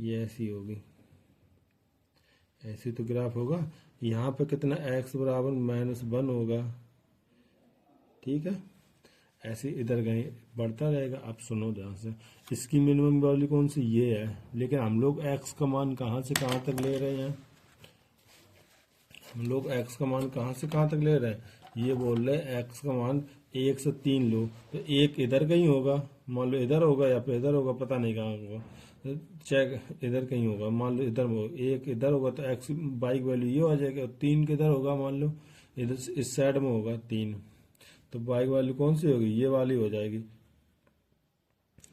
ये ऐसी होगी, ऐसी तो ग्राफ होगा। यहाँ पे कितना x बराबर -1 होगा, ठीक है। ऐसे इधर कहीं बढ़ता रहेगा। अब सुनो ध्यान से, इसकी मिनिमम वैल्यू कौन सी, ये है। लेकिन हम लोग x का मान कहाँ से कहाँ तक ले रहे हैं, हम लोग x का मान कहाँ से कहाँ तक ले रहे हैं, ये बोल रहे हैं x का मान 1 से 3 लो, तो एक इधर कहीं होगा, मान लो इधर होगा या फिर इधर होगा, पता नहीं कहाँ होगा, तो चेक इधर कहीं होगा, मान लो इधर होगा, एक इधर होगा तो x बाइक वैल्यू ये आ जाएगी, और 3 किधर होगा, मान लो इधर इस साइड में होगा 3, तो बाइक वैल्यू कौन सी होगी, ये वाली हो जाएगी,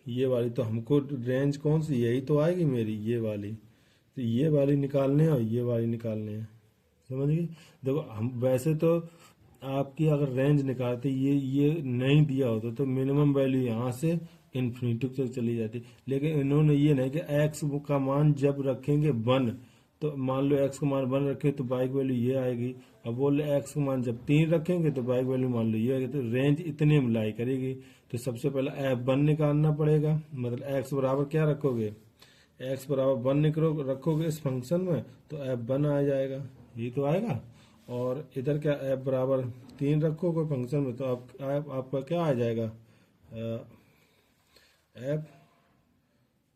ये वाली। तो हमको रेंज कौन सी, यही तो आएगी मेरी, ये वाली। तो ये वाली निकालने हैं और ये वाली निकालने हैं, समझ गए। देखो हम वैसे तो आपकी अगर रेंज निकालते ये नहीं दिया होता तो मिनिमम वैल्यू यहाँ से इन्फिनिटी तक चली जाती, लेकिन इन्होंने ये नहीं कि एक्स का मान जब रखेंगे 1, तो मान लो एक्स का मान 1 रखे तो बाइक वैल्यू ये आएगी। अब बोल रहे एक्स का मान जब 3 रखेंगे तो बाइक वैल्यू मान लो ये आएगी, तो रेंज इतने में लाई करेगी। तो सबसे पहले F1 निकालना पड़ेगा, मतलब एक्स बराबर क्या रखोगे, एक्स बराबर 1 रखोगे इस फंक्शन में, तो F1 आ जाएगा, ये तो आएगा। और इधर क्या F बराबर 3 रखोगे फंक्शन में, तो आपका क्या आ जाएगा, F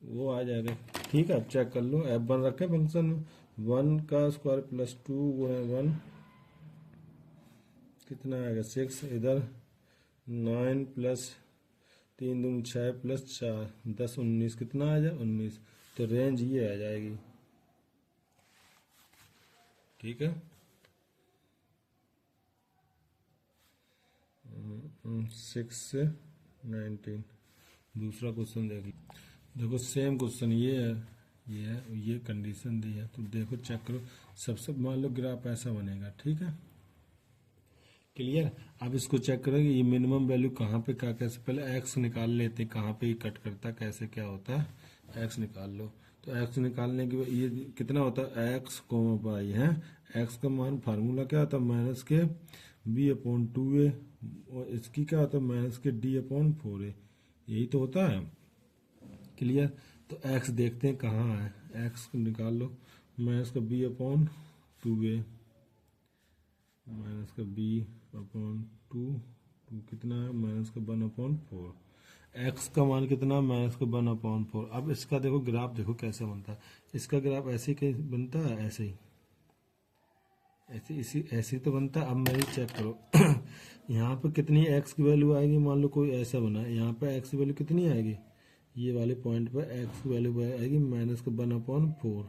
वो आ जाएगा, ठीक है। अब चेक कर लो, F1 रखे फंक्शन में, 1 का स्क्वायर प्लस 2 गुणे 1 कितना आएगा 6, इधर 9 प्लस 3 दूनी 6 प्लस 4 10 19 कितना आ जाए 19, तो रेंज ये आ जाएगी, ठीक है। 6 से 19। दूसरा क्वेश्चन देखो सेम क्वेश्चन ये है, ये कंडीशन दी है, तो देखो चेक करो। सबसे मान लो ग्राफ ऐसा बनेगा, ठीक है, क्लियर। अब इसको चेक करो कि ये मिनिमम वैल्यू कहाँ पे क्या, कैसे पहले एक्स निकाल लेते, कहाँ पे ये कट करता, कैसे क्या होता है, एक्स निकाल लो। तो एक्स निकालने के बाद ये कितना होता है, एक्स कोमा वाई है, एक्स का मान फार्मूला क्या होता है, माइनस के b/2a, और इसकी क्या होता है, माइनस के d/4a, यही तो होता है, क्लियर। तो एक्स देखते हैं कहाँ है, एक्स निकाल लो, माइनस का b/2a माइनस का b/2 कितना है, माइनस का 1/4, एक्स का मान कितना, माइनस का 1/4। अब इसका देखो ग्राफ, देखो कैसे बनता है, इसका ग्राफ ऐसे ही कैसे बनता है, ऐसे ही, ऐसे तो बनता है। अब मेरी चेक करो यहाँ पे कितनी एक्स की वैल्यू आएगी, मान लो कोई ऐसा बना है, यहाँ पे एक्स की वैल्यू कितनी आएगी, ये वाले पॉइंट पे एक्स की वैल्यू आएगी माइनस का 1/4,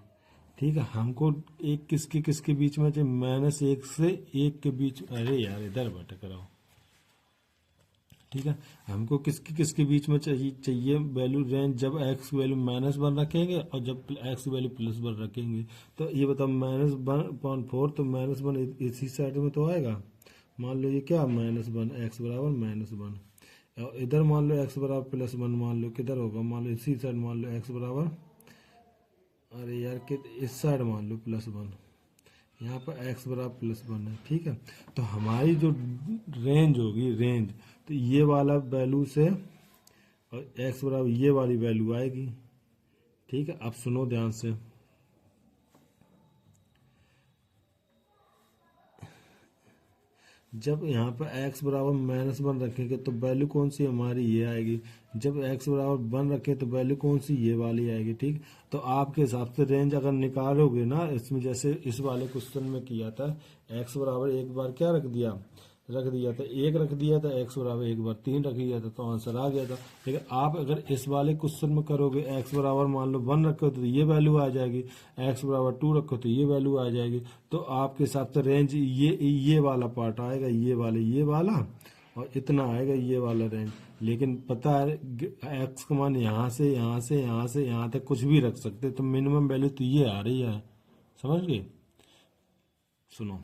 ठीक है। हमको एक किसके बीच में चाहिए, -1 से 1 के बीच, अरे यार इधर भटक रहा हूँ, ठीक है। हमको किसके बीच में चाहिए वैल्यू रेंज, जब एक्स की वैल्यू -1 रखेंगे और जब एक्स की वैल्यू +1 रखेंगे। तो ये बताओ -1/4, तो -1 इसी साइड में तो आएगा, मान लो ये क्या -1, एक्स बराबर -1, और इधर मान लो एक्स बराबर +1, मान लो किधर होगा, मान लो इसी साइड, मान लो एक्स बराबर, अरे यार कि इस साइड मान लो +1, यहाँ पर एक्स बराबर +1 है, ठीक है। तो हमारी जो रेंज होगी, रेंज तो ये वाला वैल्यू से और एक्स बराबर ये वाली वैल्यू आएगी, ठीक है। अब सुनो ध्यान से, जब यहाँ पर x बराबर -1 रखेंगे तो वैल्यू कौन सी हमारी ये आएगी, जब x बराबर 1 रखें तो वैल्यू कौन सी ये वाली आएगी, ठीक। तो आपके हिसाब से रेंज अगर निकालोगे ना, इसमें जैसे इस वाले क्वेश्चन में किया था, x बराबर एक बार क्या रख दिया था, 1 रख दिया था, x बराबर एक बार 3 रख दिया था, तो आंसर आ गया था। लेकिन आप अगर इस वाले क्वेश्चन में करोगे, x बराबर मान लो 1 रखो तो ये वैल्यू आ जाएगी, x बराबर 2 रखो तो ये वैल्यू आ जाएगी। तो आपके हिसाब से रेंज ये वाला पार्ट आएगा, ये वाला और इतना आएगा ये वाला रेंज। लेकिन पता है x का मान यहाँ से यहाँ तक कुछ भी रख सकते, तो मिनिमम वैल्यू तो ये आ रही है, समझ गए। सुनो,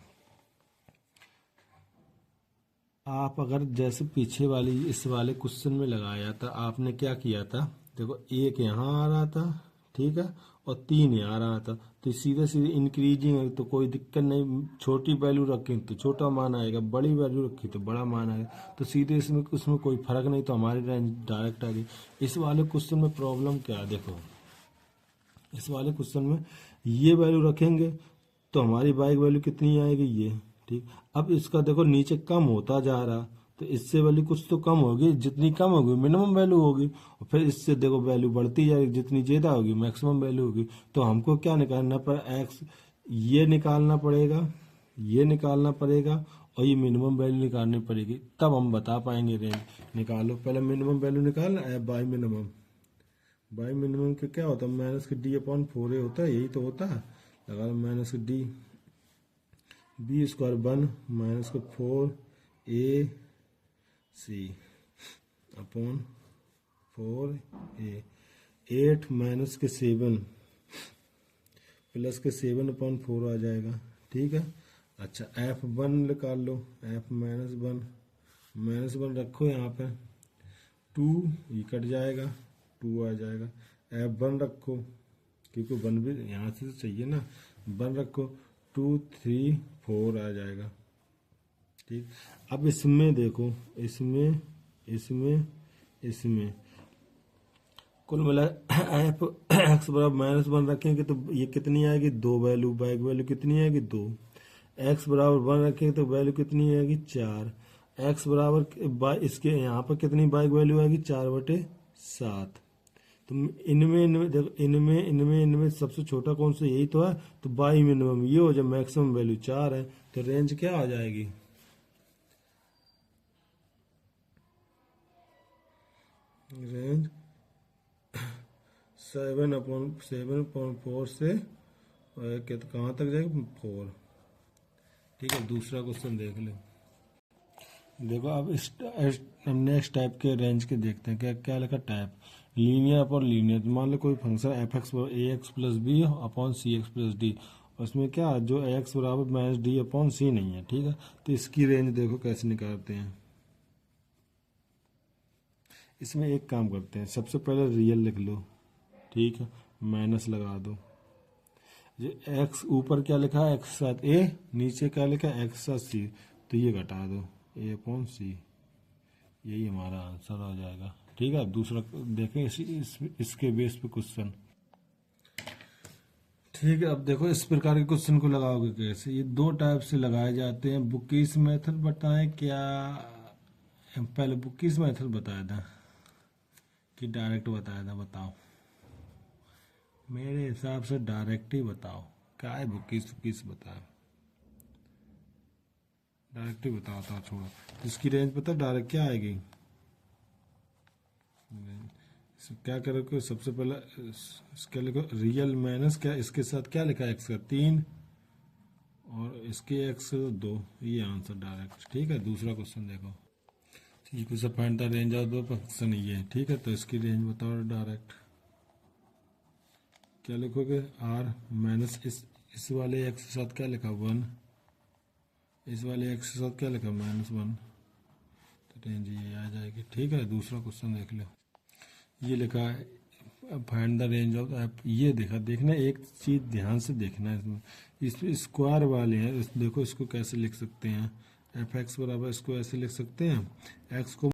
आप अगर जैसे पीछे वाली इस वाले क्वेश्चन में लगाया था, आपने क्या किया था, देखो 1 यहाँ आ रहा था, ठीक है, और 3 यहाँ आ रहा था, तो सीधे सीधे इंक्रीजिंग है तो कोई दिक्कत नहीं, छोटी वैल्यू रखें तो छोटा मान आएगा, बड़ी वैल्यू रखी तो बड़ा मान आएगा, तो सीधे उसमें कोई फर्क नहीं, तो हमारी रेंज डायरेक्ट आ गई। इस वाले क्वेश्चन में प्रॉब्लम क्या है, देखो इस वाले क्वेश्चन में ये वैल्यू रखेंगे तो हमारी बाई की वैल्यू कितनी आएगी ये, ठीक। अब इसका देखो नीचे कम होता जा रहा, तो इससे वैल्यू कुछ तो कम होगी, जितनी कम होगी मिनिमम वैल्यू होगी, और फिर इससे देखो वैल्यू बढ़ती जाएगी, जितनी ज़्यादा होगी मैक्सिमम वैल्यू होगी। तो हमको क्या निकालना पड़ेगा, एक्स ये निकालना पड़ेगा, ये निकालना पड़ेगा, और ये मिनिमम वैल्यू निकालनी पड़ेगी, तब हम बता पाएंगे रेंज। निकालो पहले मिनिमम वैल्यू निकालना है, बाई मिनिमम। बाई मिनिमम का क्या होता है, माइनस के डी अपॉन 4a होता है, यही तो होता है। लगा लो माइनस के डी बी स्क्वायर 1 माइनस के 4ac अपॉन 4a 8 माइनस के 7 प्लस के 7 अपॉन 4 आ जाएगा, ठीक है। अच्छा f1 निकाल लो, f माइनस वन रखो यहाँ पे, 2 ये कट जाएगा, 2 आ जाएगा। f1 रखो, क्योंकि 1 भी यहाँ से तो चाहिए ना, 1 रखो, 2 3 4 आ जाएगा, ठीक। अब इसमें देखो, इसमें कुल मिला एफ एक्स बराबर -1 रखेंगे तो ये कितनी आएगी, 2 वैल्यू, बाई की वैल्यू कितनी आएगी 2। एक्स बराबर 1 रखेंगे तो वैल्यू कितनी आएगी 4। एक्स बराबर बाई इसके यहाँ पर कितनी बाई की वैल्यू आएगी 4/7। तो इनमें सबसे छोटा कौन सा, यही तो है, तो बाई मिनिमम ये हो जाए, मैक्सिमम वैल्यू 4 है, तो रेंज क्या आ जाएगी, रेंज 7/4 से कहाँ तक जाएगी 4, ठीक है। दूसरा क्वेश्चन देख ले, देखो अब इस नेक्स्ट टाइप के रेंज के देखते हैं, क्या क्या लिखा, टाइप लीनियर अपॉन लीनियर। मान लो कोई फंक्शन एफ एक्स ए एक्स प्लस बी अपॉन सी एक्स प्लस डी, उसमें क्या जो एक्स बराबर माइनस डी अपॉन सी नहीं है, ठीक है। तो इसकी रेंज देखो कैसे निकालते हैं। इसमें एक काम करते हैं, सबसे पहले रियल लिख लो, ठीक है, माइनस लगा दो। जो एक्स ऊपर क्या लिखा है, एक्स साथ ए, नीचे क्या लिखा है, एक्स साथ सी, तो ये घटा दो, ए अपॉन सी, यही हमारा आंसर आ जाएगा, ठीक है। अब दूसरा देखें इसके बेस पे क्वेश्चन, ठीक है। अब देखो इस प्रकार के क्वेश्चन को लगाओगे कैसे, ये 2 टाइप से लगाए जाते हैं। बुकीज मेथड बताएं क्या, पहले बुकीज मेथड बताया था कि डायरेक्ट बताया था, बताओ। मेरे हिसाब से डायरेक्ट ही बताओ, क्या है बुकीज बताओ, डायरेक्ट ही बताओ, था छोड़ो। इसकी रेंज पता डायरेक्ट क्या आएगी, क्या करोगे, सबसे पहले इसके लिखो रियल माइनस क्या, इसके साथ क्या लिखा है, एक्स का 3 और इसके एक्स 2, ये आंसर डायरेक्ट, ठीक है। दूसरा क्वेश्चन देखो, ठीक है, find the range of the function ये है, ठीक है। तो इसकी रेंज बताओ डायरेक्ट, क्या लिखोगे, आर माइनस इस वाले एक्स के साथ क्या लिखा 1, इस वाले एक्स के साथ क्या लिखा -1, तो रेंज ये आ जाएगी, ठीक है। दूसरा क्वेश्चन देख लो, ये लिखा है find the range of app, ये देखना एक चीज़ ध्यान से देखना है, इसमें स्क्वायर वाले हैं, देखो इसको कैसे लिख सकते हैं, एफ एक्स बराबर इसको ऐसे लिख सकते हैं, एक्स को